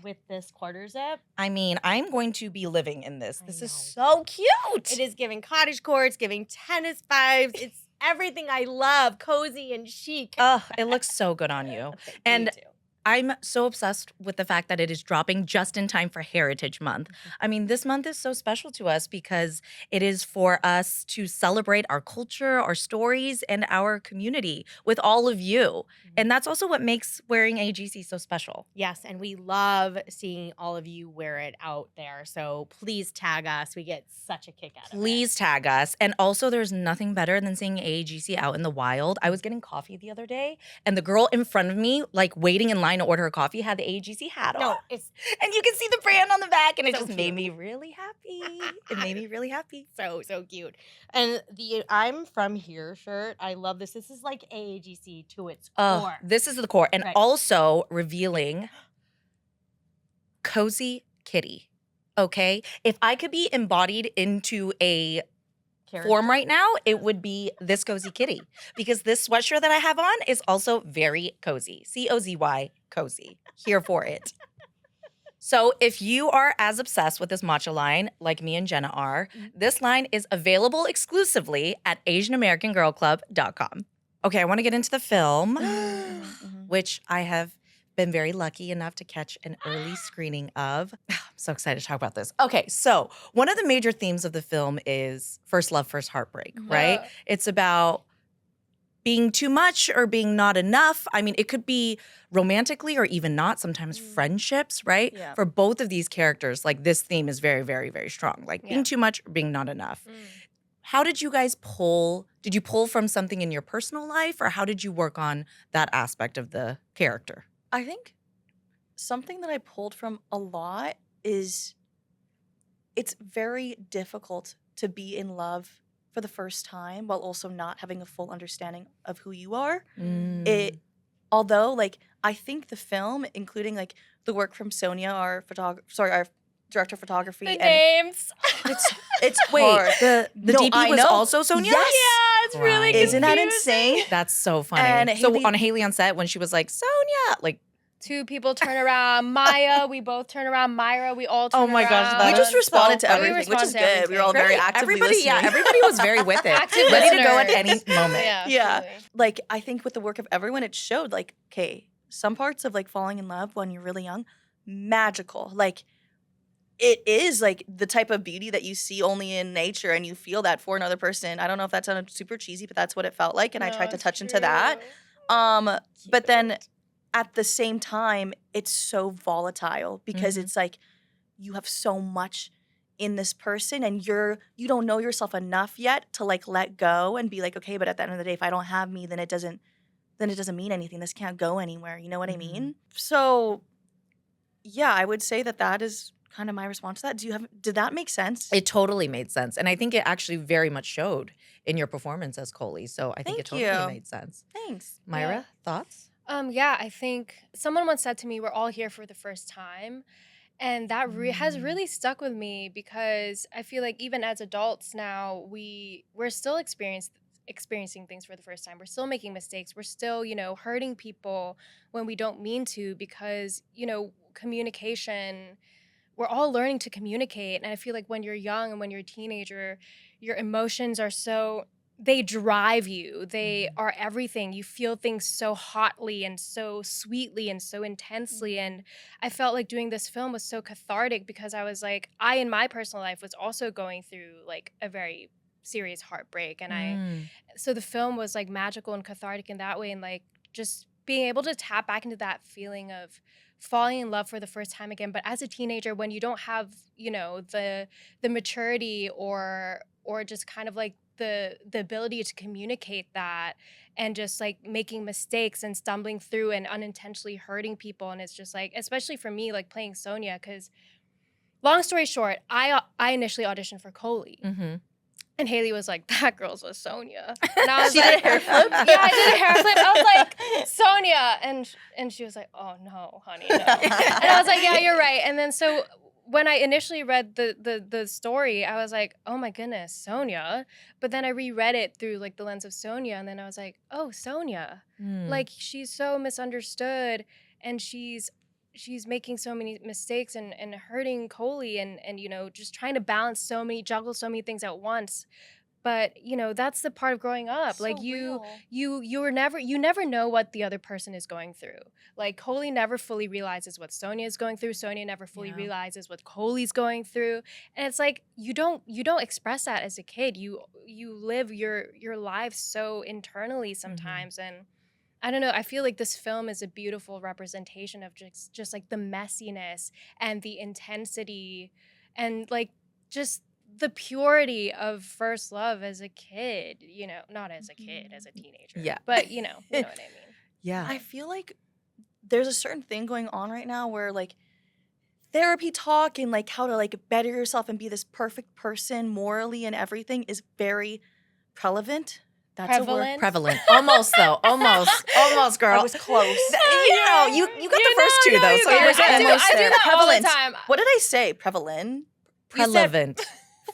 [SPEAKER 5] with this quarter zip.
[SPEAKER 2] I mean, I'm going to be living in this.
[SPEAKER 5] I
[SPEAKER 2] This is
[SPEAKER 5] know.
[SPEAKER 2] so cute.
[SPEAKER 5] It is giving cottage-core, it's giving tennis vibes. It's everything I love, cozy and chic.
[SPEAKER 2] Oh, it looks so good on you.
[SPEAKER 5] Thank
[SPEAKER 2] And
[SPEAKER 5] you too.
[SPEAKER 2] I'm so obsessed with the fact that it is dropping just in time for Heritage Month. I mean, this month is so special to us because it is for us to celebrate our culture, our stories, and our community with all of you. And that's also what makes wearing AGC so special.
[SPEAKER 5] Yes, and we love seeing all of you wear it out there. So please tag us. We get such a kick out of it.
[SPEAKER 2] Please tag us. And also, there's nothing better than seeing AAGC out in the wild. I was getting coffee the other day, and the girl in front of me, like waiting in line to order her coffee, had the AAGC hat on.
[SPEAKER 5] No, it's
[SPEAKER 2] And you can see the brand on the back, and it
[SPEAKER 5] So
[SPEAKER 2] just
[SPEAKER 5] cute.
[SPEAKER 2] made me really happy. It made me really happy.
[SPEAKER 5] so cute. And the I'm from here shirt, I love this. This is like AAGC to its core.
[SPEAKER 2] This is the core. And
[SPEAKER 5] Right.
[SPEAKER 2] also revealing Cozy Kitty. Okay? If I could be embodied into a form right now, it would be this Cozy Kitty. Because this sweatshirt that I have on is also very cozy. COZY, cozy. Here for it. So if you are as obsessed with this matcha line like me and Jenna are, this line is available exclusively at AsianAmericanGirlClub.com. Okay, I want to get into the film, which I have been very lucky enough to catch an early screening of. I'm so excited to talk about this. Okay, so one of the major themes of the film is first love, first heartbreak, right?
[SPEAKER 4] Yeah.
[SPEAKER 2] It's about being too much or being not enough. I mean, it could be romantically or even not, sometimes friendships, right?
[SPEAKER 3] Yeah.
[SPEAKER 2] For both of these characters, like this theme is very, very, very strong. Like
[SPEAKER 4] Yeah.
[SPEAKER 2] being too much or being not enough. How did you guys pull? Did you pull from something in your personal life, or how did you work on that aspect of the character?
[SPEAKER 3] I think something that I pulled from a lot is it's very difficult to be in love for the first time while also not having a full understanding of who you are. It, although, like, I think the film, including like the work from Sonia, our director of photography,
[SPEAKER 4] The
[SPEAKER 3] and
[SPEAKER 4] names.
[SPEAKER 3] it's
[SPEAKER 2] Wait,
[SPEAKER 3] hard.
[SPEAKER 2] the
[SPEAKER 3] No,
[SPEAKER 2] DP
[SPEAKER 3] I
[SPEAKER 2] was
[SPEAKER 3] know.
[SPEAKER 2] also Sonia?
[SPEAKER 3] Yes.
[SPEAKER 4] Yeah, it's really
[SPEAKER 2] Right.
[SPEAKER 3] Isn't that
[SPEAKER 4] confusing.
[SPEAKER 3] insane?
[SPEAKER 2] That's so funny.
[SPEAKER 3] And
[SPEAKER 2] so
[SPEAKER 3] Hayley-
[SPEAKER 2] on Hayley on set, when she was like, Sonia, like,
[SPEAKER 4] Two people turn around. Maya, we both turn around. Myra, we all turn
[SPEAKER 2] Oh my gosh,
[SPEAKER 4] around.
[SPEAKER 2] that
[SPEAKER 3] We just
[SPEAKER 2] is
[SPEAKER 3] responded to
[SPEAKER 2] so
[SPEAKER 3] everything,
[SPEAKER 4] funny.
[SPEAKER 3] which is
[SPEAKER 4] We respond
[SPEAKER 3] good.
[SPEAKER 4] to
[SPEAKER 3] We were all very
[SPEAKER 4] everything.
[SPEAKER 3] actively
[SPEAKER 2] everybody,
[SPEAKER 3] listening.
[SPEAKER 2] everybody was very with it.
[SPEAKER 4] Active
[SPEAKER 2] Ready to go at
[SPEAKER 4] listeners.
[SPEAKER 2] any moment.
[SPEAKER 3] Yeah.
[SPEAKER 4] Truly.
[SPEAKER 3] Like, I think with the work of everyone, it showed like, okay, some parts of like falling in love when you're really young, magical. Like, it is like the type of beauty that you see only in nature, and you feel that for another person. I don't know if that sounded super cheesy, but that's what it felt like, and I
[SPEAKER 4] No,
[SPEAKER 3] tried to
[SPEAKER 4] it's
[SPEAKER 3] touch into that.
[SPEAKER 4] true.
[SPEAKER 3] But then at the same time, it's so volatile because
[SPEAKER 2] Mhm.
[SPEAKER 3] it's like you have so much in this person, and you don't know yourself enough yet to like let go and be like, okay, but at the end of the day, if I don't have me, then it doesn't mean anything. This can't go anywhere. You know what I mean? So yeah, I would say that is kind of my response to that. Did that make sense?
[SPEAKER 2] It totally made sense. And I think it actually very much showed in your performance as Coley. So I think it
[SPEAKER 3] Thank
[SPEAKER 2] totally
[SPEAKER 3] you.
[SPEAKER 2] made sense.
[SPEAKER 3] Thanks.
[SPEAKER 2] Myra, thoughts?
[SPEAKER 4] Yeah, I think someone once said to me, we're all here for the first time. And that has really stuck with me because I feel like even as adults now, we're still experiencing things for the first time. We're still making mistakes. We're still, hurting people when we don't mean to because, communication, we're all learning to communicate. And I feel like when you're young and when you're a teenager, your emotions are they drive you. They are everything. You feel things so hotly and so sweetly and so intensely. And I felt like doing this film was so cathartic because I was like, I in my personal life was also going through like a very serious heartbreak. And so the film was like magical and cathartic in that way. And like just being able to tap back into that feeling of falling in love for the first time again. But as a teenager, when you don't have, the maturity or just kind of like the ability to communicate that and just like making mistakes and stumbling through and unintentionally hurting people. And it's just like, especially for me, like playing Sonia, because long story short, I initially auditioned for Coley. And Hayley was like, that girl's a Sonia. And I was like,
[SPEAKER 3] hair flip?
[SPEAKER 4] Yeah, I did a hair flip. I was like, Sonia. And she was like, oh, no, honey, no. And I was like, yeah, you're right. And then so when I initially read the story, I was like, oh my goodness, Sonia. But then I reread it through like the lens of Sonia. And then I was like, oh, Sonia. Like she's so misunderstood and she's making so many mistakes and hurting Coley and just trying to juggle so many things at once. But that's the part of growing up.
[SPEAKER 3] So
[SPEAKER 4] like
[SPEAKER 3] real.
[SPEAKER 4] you never know what the other person is going through. Like Coley never fully realizes what Sonia is going through. Sonia never fully realizes what Coley's going through. And it's like you don't express that as a kid. You live your life so internally sometimes and I don't know. I feel like this film is a beautiful representation of just like the messiness and the intensity and like just the purity of first love as a kid, not as a kid, as a teenager.
[SPEAKER 2] Yeah.
[SPEAKER 4] But you know what I mean.
[SPEAKER 2] Yeah.
[SPEAKER 3] I feel like there's a certain thing going on right now where like therapy talk and like how to like better yourself and be this perfect person morally and everything is very relevant. That's a word.
[SPEAKER 2] Prevalent. Almost though. Almost, girl.
[SPEAKER 3] I was close.
[SPEAKER 2] You got the first two though. So
[SPEAKER 3] I was
[SPEAKER 2] you're
[SPEAKER 4] I do
[SPEAKER 3] almost there.
[SPEAKER 4] that all the
[SPEAKER 3] Prevalent.
[SPEAKER 4] time.
[SPEAKER 3] What did I say? Prevalent?
[SPEAKER 2] Prevalent.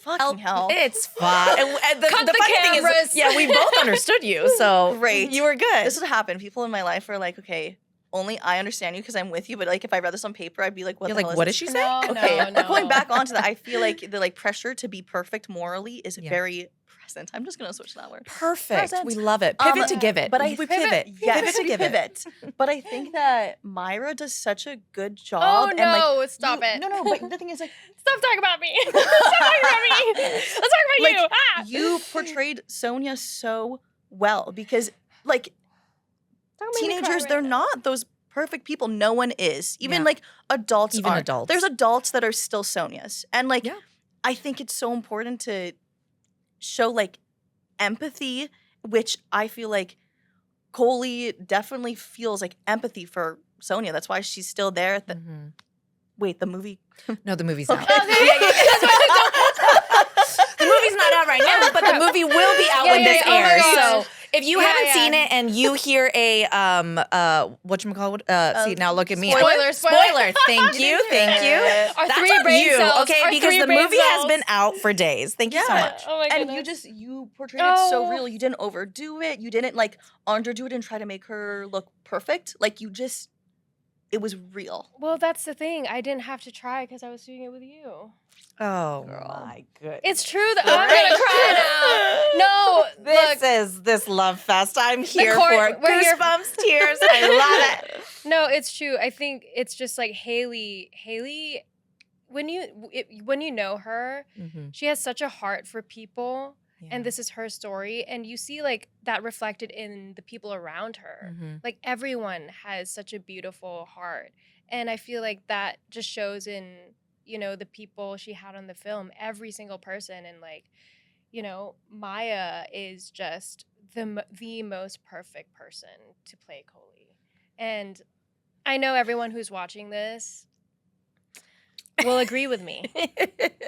[SPEAKER 3] Fucking hell.
[SPEAKER 2] It's fine. And the
[SPEAKER 4] Cut the
[SPEAKER 2] funny thing
[SPEAKER 4] cameras.
[SPEAKER 2] is, yeah, we both understood you. So
[SPEAKER 3] Great.
[SPEAKER 2] you were good.
[SPEAKER 3] This would happen. People in my life are like, okay, only I understand you because I'm with you. But like, if I read this on paper, I'd be like, what
[SPEAKER 2] You're
[SPEAKER 3] the
[SPEAKER 2] like,
[SPEAKER 3] hell
[SPEAKER 2] what
[SPEAKER 3] is
[SPEAKER 2] did
[SPEAKER 3] this?
[SPEAKER 2] she say?
[SPEAKER 4] No,
[SPEAKER 3] Okay,
[SPEAKER 4] no.
[SPEAKER 3] going back onto that, I feel like the like pressure to be perfect morally is
[SPEAKER 2] Yeah.
[SPEAKER 3] very present. I'm just gonna switch to that word.
[SPEAKER 2] Perfect.
[SPEAKER 3] Present.
[SPEAKER 2] We love it. Pivot to give it.
[SPEAKER 3] But I
[SPEAKER 2] we pivot.
[SPEAKER 3] Yes,
[SPEAKER 2] Pivot to give it.
[SPEAKER 3] pivot. But I think that Myra does such a good job.
[SPEAKER 4] Oh
[SPEAKER 3] and
[SPEAKER 4] no,
[SPEAKER 3] like,
[SPEAKER 4] stop it.
[SPEAKER 3] No, but the thing is like
[SPEAKER 4] Stop talking about me. Stop talking about me. Let's talk about
[SPEAKER 3] Like,
[SPEAKER 4] you. Ah.
[SPEAKER 3] you portrayed Sonia so well because like
[SPEAKER 4] Don't make me cry
[SPEAKER 3] teenagers,
[SPEAKER 4] right
[SPEAKER 3] they're
[SPEAKER 4] now.
[SPEAKER 3] not those perfect people. No one is. Even
[SPEAKER 2] Yeah.
[SPEAKER 3] like adults
[SPEAKER 2] Even
[SPEAKER 3] aren't.
[SPEAKER 2] adults.
[SPEAKER 3] There's adults that are still Sonias. And like
[SPEAKER 2] Yeah.
[SPEAKER 3] I think it's so important to show like empathy, which I feel like Coley definitely feels like empathy for Sonia. That's why she's still there at the
[SPEAKER 2] Mhm.
[SPEAKER 3] wait, the movie.
[SPEAKER 2] No, the movie's
[SPEAKER 3] Okay.
[SPEAKER 2] out. The movie's not out right now, but the movie will be out when this
[SPEAKER 4] Oh my
[SPEAKER 2] airs.
[SPEAKER 4] gosh.
[SPEAKER 2] So if you
[SPEAKER 4] Yeah,
[SPEAKER 2] haven't
[SPEAKER 4] yeah.
[SPEAKER 2] seen it and you hear a whatchamacallit, see now look at me.
[SPEAKER 4] Spoiler.
[SPEAKER 2] Spoiler. Thank you.
[SPEAKER 4] Our
[SPEAKER 2] That's
[SPEAKER 4] three
[SPEAKER 2] on
[SPEAKER 4] brain
[SPEAKER 2] you,
[SPEAKER 4] cells.
[SPEAKER 2] okay?
[SPEAKER 4] Our
[SPEAKER 2] Because
[SPEAKER 4] three
[SPEAKER 2] the
[SPEAKER 4] brain
[SPEAKER 2] movie has
[SPEAKER 4] cells.
[SPEAKER 2] been out for days. Thank you so
[SPEAKER 3] Yeah.
[SPEAKER 2] much.
[SPEAKER 4] Oh my
[SPEAKER 3] And
[SPEAKER 4] goodness.
[SPEAKER 3] you portrayed it so
[SPEAKER 4] Oh.
[SPEAKER 3] real. You didn't overdo it. You didn't like underdo it and try to make her look perfect. Like it was real.
[SPEAKER 4] Well, that's the thing. I didn't have to try because I was doing it with you.
[SPEAKER 2] Oh
[SPEAKER 3] Girl.
[SPEAKER 2] my goodness.
[SPEAKER 4] It's true that I'm gonna cry now. No,
[SPEAKER 2] This
[SPEAKER 4] look.
[SPEAKER 2] is this love fest. I'm here
[SPEAKER 4] court-
[SPEAKER 2] for
[SPEAKER 4] we're here-
[SPEAKER 2] goosebumps, tears. I love it.
[SPEAKER 4] No, it's true. I think it's just like Hayley, when you know her, she has such a heart for people. And this is her story. And you see like that reflected in the people around her. Like everyone has such a beautiful heart. And I feel like that just shows in, the people she had on the film, every single person. And like, Maya is just the most perfect person to play Coley. And I know everyone who's watching this, will agree with me.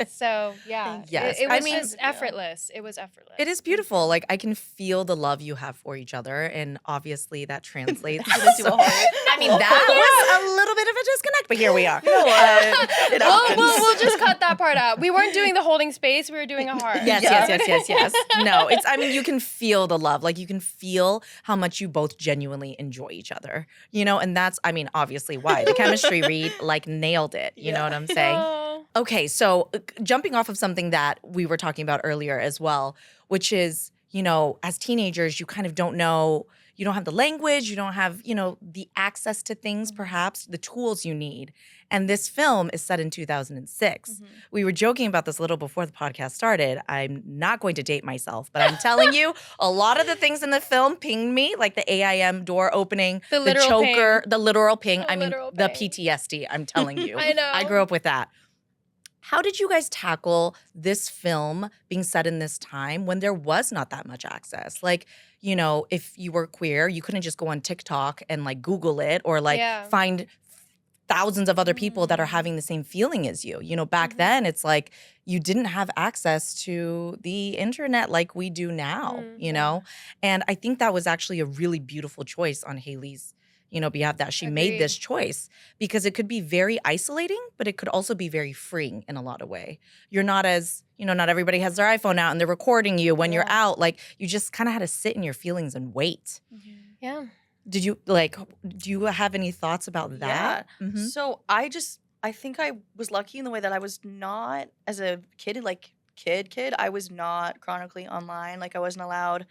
[SPEAKER 4] So yeah,
[SPEAKER 2] Yes.
[SPEAKER 4] it
[SPEAKER 2] I
[SPEAKER 4] was
[SPEAKER 2] mean-
[SPEAKER 4] just effortless. It was effortless.
[SPEAKER 2] It is beautiful. Like I can feel the love you have for each other, and obviously that translates
[SPEAKER 3] Into a heart.
[SPEAKER 2] I mean, that was a little bit of a disconnect, but here we are.
[SPEAKER 3] It happens.
[SPEAKER 4] We'll just cut that part out. We weren't doing the holding space. We were doing a heart.
[SPEAKER 2] Yes. No, it's, I mean, you can feel the love. Like you can feel how much you both genuinely enjoy each other, you know? And that's, I mean, obviously why. The chemistry read, like, nailed it. You know what I'm saying?
[SPEAKER 4] Oh.
[SPEAKER 2] Okay, so jumping off of something that we were talking about earlier as well, which is, you know, as teenagers, you kind of don't know, you don't have the language, you don't have, you know, the access to things, perhaps, the tools you need. And this film is set in 2006. We were joking about this a little before the podcast started. I'm not going to date myself, but I'm telling you, a lot of the things in the film pinged me, like the AIM door opening,
[SPEAKER 4] The
[SPEAKER 2] the
[SPEAKER 4] literal
[SPEAKER 2] choker,
[SPEAKER 4] ping.
[SPEAKER 2] the literal ping.
[SPEAKER 4] The
[SPEAKER 2] I mean,
[SPEAKER 4] literal
[SPEAKER 2] the
[SPEAKER 4] ping.
[SPEAKER 2] PTSD, I'm telling you.
[SPEAKER 4] I know.
[SPEAKER 2] I grew up with that. How did you guys tackle this film being set in this time when there was not that much access? Like, you know, if you were queer, you couldn't just go on TikTok and like Google it or like
[SPEAKER 4] Yeah.
[SPEAKER 2] find thousands of other people that are having the same feeling as you. You know, back then it's like you didn't have access to the internet like we do now, you know? And I think that was actually a really beautiful choice on Hayley's, you know, behalf that she made this choice because it could be very isolating, but it could also be very freeing in a lot of way. You're not as, you know, not everybody has their iPhone out and they're recording you when you're out. Like you just kind of had to sit in your feelings and wait.
[SPEAKER 4] Yeah.
[SPEAKER 2] Did you like, do you have any thoughts about that? Mhm.
[SPEAKER 3] So I think I was lucky in the way that I was not, as a kid, like kid, I was not chronically online. Like I wasn't allowed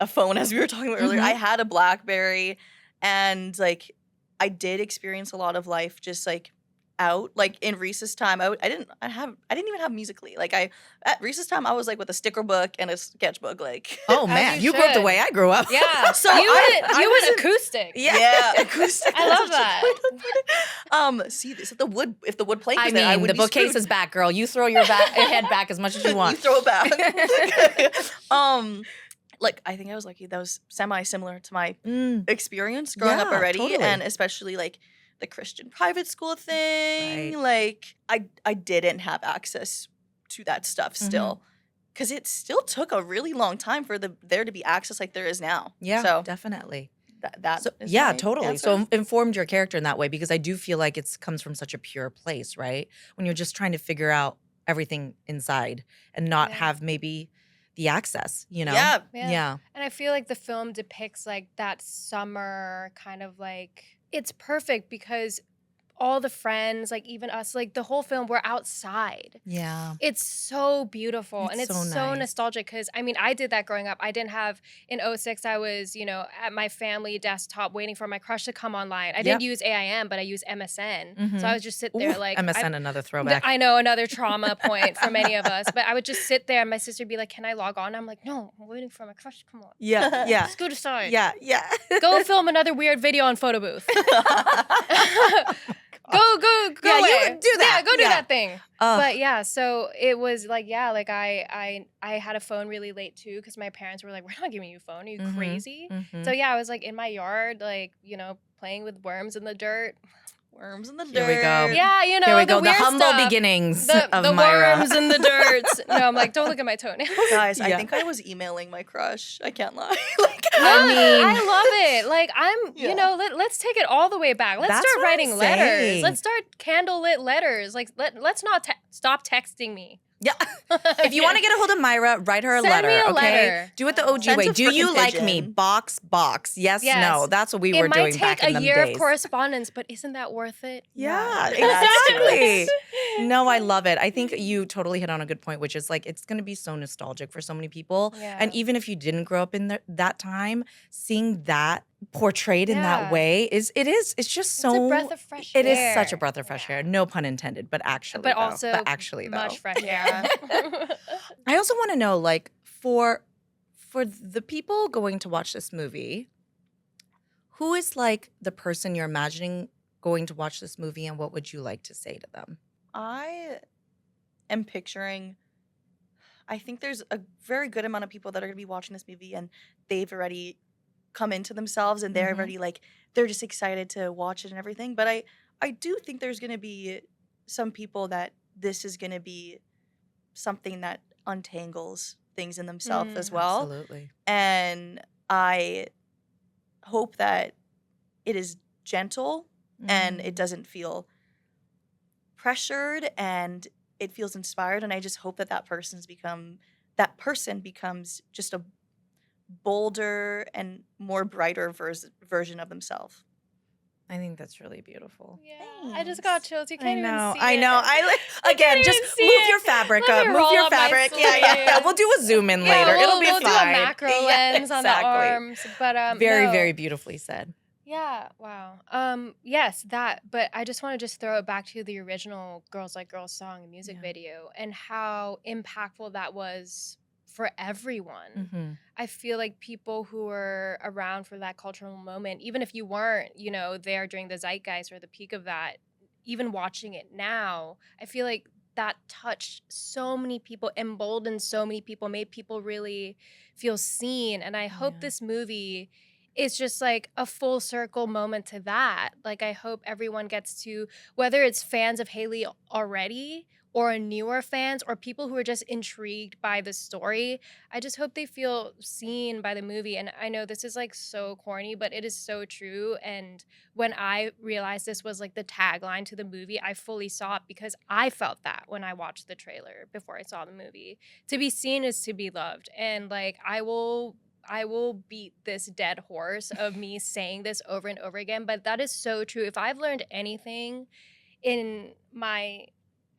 [SPEAKER 3] a phone, as we were talking about earlier. I had a BlackBerry, and like I did experience a lot of life just like out, like in recess time. I didn't even have Musical.ly. Like at recess time I was like with a sticker book and a sketchbook. Like
[SPEAKER 2] Oh
[SPEAKER 4] As
[SPEAKER 2] man,
[SPEAKER 4] you
[SPEAKER 2] you grew up the
[SPEAKER 4] should.
[SPEAKER 2] way I grew up.
[SPEAKER 4] Yeah.
[SPEAKER 3] So
[SPEAKER 4] you
[SPEAKER 3] I
[SPEAKER 4] went acoustic.
[SPEAKER 3] yeah, acoustic.
[SPEAKER 4] I love that.
[SPEAKER 3] See this if the wood plank
[SPEAKER 2] I
[SPEAKER 3] was
[SPEAKER 2] mean,
[SPEAKER 3] there, I would
[SPEAKER 2] the
[SPEAKER 3] be
[SPEAKER 2] bookcase
[SPEAKER 3] screwed.
[SPEAKER 2] is back, girl. You throw your head back as much as you want.
[SPEAKER 3] You throw it back. Like I think I was lucky. That was semi-similar to my experience growing up
[SPEAKER 2] Yeah,
[SPEAKER 3] already,
[SPEAKER 2] totally.
[SPEAKER 3] and especially like the Christian private school thing.
[SPEAKER 2] Right.
[SPEAKER 3] Like I didn't have access to that stuff still, because it still took a really long time for there to be access like there is now.
[SPEAKER 2] Yeah,
[SPEAKER 3] So
[SPEAKER 2] definitely.
[SPEAKER 3] that
[SPEAKER 2] So,
[SPEAKER 3] is
[SPEAKER 2] yeah,
[SPEAKER 3] my
[SPEAKER 2] totally.
[SPEAKER 3] answer.
[SPEAKER 2] So informed your character in that way because I do feel like it comes from such a pure place, right? When you're just trying to figure out everything inside and not
[SPEAKER 4] Yeah.
[SPEAKER 2] have maybe the access, you know?
[SPEAKER 3] Yeah.
[SPEAKER 2] Yeah.
[SPEAKER 4] And I feel like the film depicts like that summer kind of like it's perfect because all the friends, like even us, like the whole film, we're outside.
[SPEAKER 2] Yeah.
[SPEAKER 4] It's so beautiful and
[SPEAKER 2] It's
[SPEAKER 4] it's
[SPEAKER 2] so
[SPEAKER 4] so
[SPEAKER 2] nice.
[SPEAKER 4] nostalgic because I mean, I did that growing up. I didn't have in 06, I was, you know, at my family desktop waiting for my crush to come online. I didn't use AIM, but I used MSN. So I would just sit there
[SPEAKER 2] Ooh,
[SPEAKER 4] like
[SPEAKER 2] MSN, another throwback.
[SPEAKER 4] I know, another trauma point for many of us. But I would just sit there and my sister would be like, "Can I log on?" I'm like, "No, I'm waiting for my crush to come on."
[SPEAKER 2] yeah. Yeah.
[SPEAKER 4] Scoot aside.
[SPEAKER 2] Yeah.
[SPEAKER 4] Go film another weird video on photo booth. Go
[SPEAKER 2] Yeah, you
[SPEAKER 4] away.
[SPEAKER 2] would do that.
[SPEAKER 4] Yeah, go do
[SPEAKER 2] Yeah.
[SPEAKER 4] that thing.
[SPEAKER 2] Ugh.
[SPEAKER 4] But yeah, so it was like, yeah, like I had a phone really late too because my parents were like, "We're not giving you a phone. Are you crazy?"
[SPEAKER 2] Mhm.
[SPEAKER 4] So yeah, I was like in my yard, like, you know, playing with worms in the dirt.
[SPEAKER 3] Worms in the dirt.
[SPEAKER 2] Here we go.
[SPEAKER 4] Yeah, you know,
[SPEAKER 2] Here we go.
[SPEAKER 4] the
[SPEAKER 2] The
[SPEAKER 4] weird
[SPEAKER 2] humble
[SPEAKER 4] stuff.
[SPEAKER 2] beginnings
[SPEAKER 4] The
[SPEAKER 2] of Myra.
[SPEAKER 4] worms in the dirt. No, I'm like, don't look at my toenails.
[SPEAKER 3] Guys, I
[SPEAKER 2] Yeah.
[SPEAKER 3] think I was emailing my crush. I can't lie. Like
[SPEAKER 2] I mean-
[SPEAKER 4] I love it. Like
[SPEAKER 3] Yeah.
[SPEAKER 4] you know, let's take it all the way back. Let's
[SPEAKER 2] That's
[SPEAKER 4] start
[SPEAKER 2] what I'm
[SPEAKER 4] writing letters.
[SPEAKER 2] saying.
[SPEAKER 4] Let's start candlelit letters. Like let's not stop texting me.
[SPEAKER 2] Yeah. If you want to get a hold of Myra, write her a
[SPEAKER 4] Send
[SPEAKER 2] letter,
[SPEAKER 4] me a
[SPEAKER 2] okay?
[SPEAKER 4] letter.
[SPEAKER 2] Do it the OG
[SPEAKER 3] Send
[SPEAKER 2] way.
[SPEAKER 3] to
[SPEAKER 2] Do you
[SPEAKER 3] frickin'
[SPEAKER 2] like me?
[SPEAKER 3] pigeon.
[SPEAKER 2] Box. Yes,
[SPEAKER 4] Yes.
[SPEAKER 2] no. That's what we
[SPEAKER 4] It
[SPEAKER 2] were
[SPEAKER 4] might
[SPEAKER 2] doing
[SPEAKER 4] take
[SPEAKER 2] back in
[SPEAKER 4] a
[SPEAKER 2] them
[SPEAKER 4] year
[SPEAKER 2] days.
[SPEAKER 4] of correspondence, but isn't that worth it?
[SPEAKER 2] Yeah,
[SPEAKER 3] That's
[SPEAKER 2] exactly. No, I love it. I think you totally hit on a good point, which is like it's going to be so nostalgic for so many people.
[SPEAKER 4] Yeah.
[SPEAKER 2] And even if you didn't grow up in that time, seeing that portrayed in that
[SPEAKER 4] Yeah.
[SPEAKER 2] way it's just so
[SPEAKER 4] It's a breath of fresh
[SPEAKER 2] It
[SPEAKER 4] air.
[SPEAKER 2] is such a breath of fresh air. No pun intended, but actually
[SPEAKER 4] But
[SPEAKER 2] though.
[SPEAKER 4] also
[SPEAKER 2] But actually though.
[SPEAKER 4] much fresh
[SPEAKER 3] Yeah.
[SPEAKER 4] air.
[SPEAKER 2] I also want to know, like, for the people going to watch this movie, who is like the person you're imagining going to watch this movie, and what would you like to say to them?
[SPEAKER 3] I am picturing, I think there's a very good amount of people that are going to be watching this movie and they've already come into themselves and they're
[SPEAKER 2] Mhm.
[SPEAKER 3] already like, they're just excited to watch it and everything. But I do think there's going to be some people that this is going to be something that untangles things in themselves as well.
[SPEAKER 2] Absolutely.
[SPEAKER 3] And I hope that it is gentle and it doesn't feel pressured and it feels inspired. And I just hope that that person becomes just a bolder and more brighter version of themselves.
[SPEAKER 2] I think that's really beautiful.
[SPEAKER 4] Yeah, I just got chills. You can't even see
[SPEAKER 2] I know.
[SPEAKER 4] it.
[SPEAKER 2] Again,
[SPEAKER 4] even
[SPEAKER 2] just
[SPEAKER 4] see
[SPEAKER 2] move
[SPEAKER 4] it.
[SPEAKER 2] your fabric
[SPEAKER 4] Let
[SPEAKER 2] up.
[SPEAKER 4] me
[SPEAKER 2] Move
[SPEAKER 4] roll
[SPEAKER 2] your
[SPEAKER 4] up my
[SPEAKER 2] fabric. Yeah.
[SPEAKER 4] sleeve.
[SPEAKER 2] We'll do a zoom in later. It'll be
[SPEAKER 4] we'll
[SPEAKER 2] fine.
[SPEAKER 4] do a macro lens on the arms. But
[SPEAKER 2] very,
[SPEAKER 4] no.
[SPEAKER 2] very beautifully said.
[SPEAKER 4] Yeah, wow. Yes, that, but I just want to just throw it back to the original Girls Like Girls song and music video and how impactful that was for everyone. I feel like people who were around for that cultural moment, even if you weren't, there during the zeitgeist or the peak of that, even watching it now, I feel like that touched so many people, emboldened so many people, made people really feel seen. And I hope this movie is just like a full circle moment to that. Like, I hope everyone gets to, whether it's fans of Hayley already or newer fans or people who are just intrigued by the story, I just hope they feel seen by the movie. And I know this is like so corny, but it is so true. And when I realized this was like the tagline to the movie, I fully saw it because I felt that when I watched the trailer before I saw the movie. To be seen is to be loved. And like, I will beat this dead horse of me saying this over and over again, but that is so true. If I've learned anything in my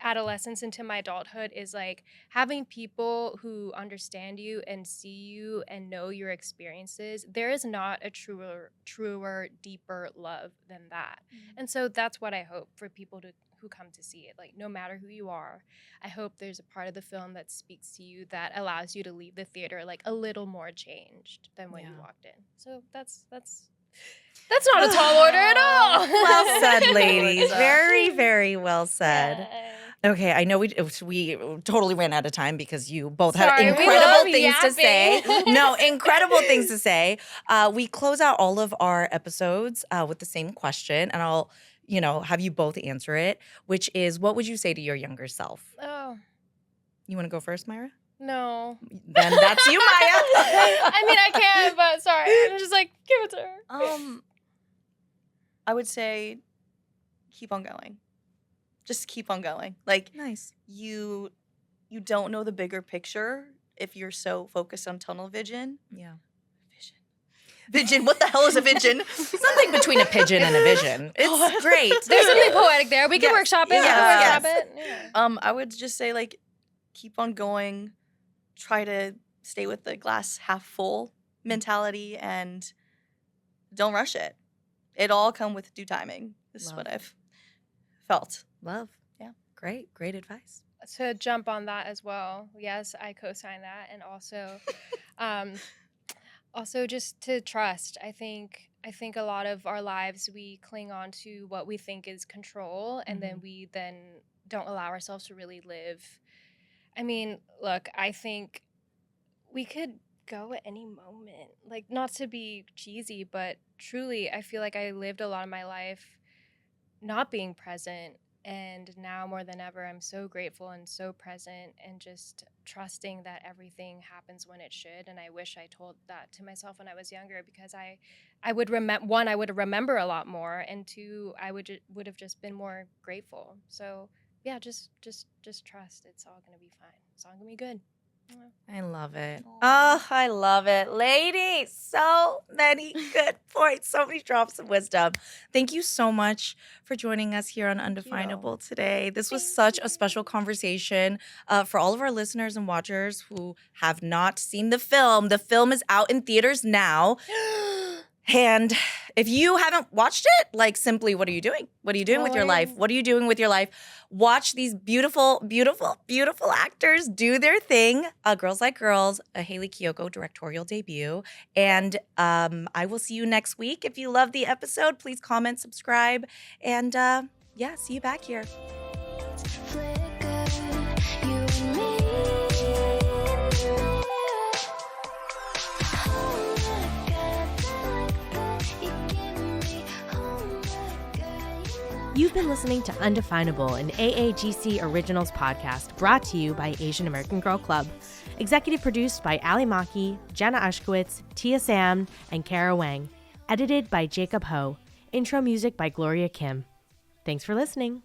[SPEAKER 4] adolescence into my adulthood is like having people who understand you and see you and know your experiences. There is not a truer, deeper love than that. And so that's what I hope for people who come to see it. Like, no matter who you are, I hope there's a part of the film that speaks to you that allows you to leave the theater like a little more changed than when you walked in. So that's not a tall order at all.
[SPEAKER 2] Well said, ladies. Very, very well said.
[SPEAKER 4] Yay.
[SPEAKER 2] Okay, I know we totally ran out of time because you both had
[SPEAKER 4] Sorry, we
[SPEAKER 2] incredible
[SPEAKER 4] love
[SPEAKER 2] things to say.
[SPEAKER 4] yapping.
[SPEAKER 2] No, incredible things to say. We close out all of our episodes with the same question, and I'll, have you both answer it, which is, what would you say to your younger self?
[SPEAKER 4] Oh,
[SPEAKER 2] You want to go first, Myra?
[SPEAKER 4] no.
[SPEAKER 2] Then that's you, Maya.
[SPEAKER 4] I mean, I can, but sorry. I'm just like, give it to her.
[SPEAKER 3] I would say keep on going. Just keep on going. Like,
[SPEAKER 2] Nice.
[SPEAKER 3] you don't know the bigger picture if you're so focused on tunnel vision.
[SPEAKER 2] Yeah.
[SPEAKER 3] Vision. What the hell is a vision?
[SPEAKER 2] Something between a pigeon and a vision. It's great.
[SPEAKER 4] There's something poetic there. We can workshop it.
[SPEAKER 2] Yes.
[SPEAKER 4] We can workshop it. Yeah.
[SPEAKER 3] I would just say, like, keep on going. Try to stay with the glass half full mentality and don't rush it. It all come with due timing. This is
[SPEAKER 2] Love.
[SPEAKER 3] what I've felt.
[SPEAKER 2] Love.
[SPEAKER 3] Yeah.
[SPEAKER 2] Great advice.
[SPEAKER 4] To jump on that as well. Yes, I co-sign that. And also just to trust. I think a lot of our lives we cling on to what we think is control, and then we don't allow ourselves to really live. I mean, look, I think we could go at any moment. Like, not to be cheesy, but truly, I feel like I lived a lot of my life not being present. And now more than ever, I'm so grateful and so present and just trusting that everything happens when it should. And I wish I told that to myself when I was younger, because I would I would remember a lot more, and two, I would have just been more grateful. So yeah, just trust. It's all gonna be fine. It's all gonna be good.
[SPEAKER 2] I love it. Oh, I love it. Ladies, so many good points, so many drops of wisdom. Thank you so much for joining us here on Undefinable today. This was such a special conversation for all of our listeners and watchers who have not seen the film. The film is out in theaters now. And if you haven't watched it, like, simply, what are you doing? What are you doing with your life? What are you doing with your life? Watch these beautiful, beautiful, beautiful actors do their thing. Girls Like Girls, a Hayley Kiyoko directorial debut. And I will see you next week. If you love the episode, please comment, subscribe, and see you back here.
[SPEAKER 6] You've
[SPEAKER 5] been listening to Undefinable, an AAGC Originals podcast brought to you by Asian American Girl Club. Executive produced by Ali Maki, Jenna Ushkowitz, Tia Sam, and Kara Wang. Edited by Jacob Ho. Intro music by Gloria Kim. Thanks for listening.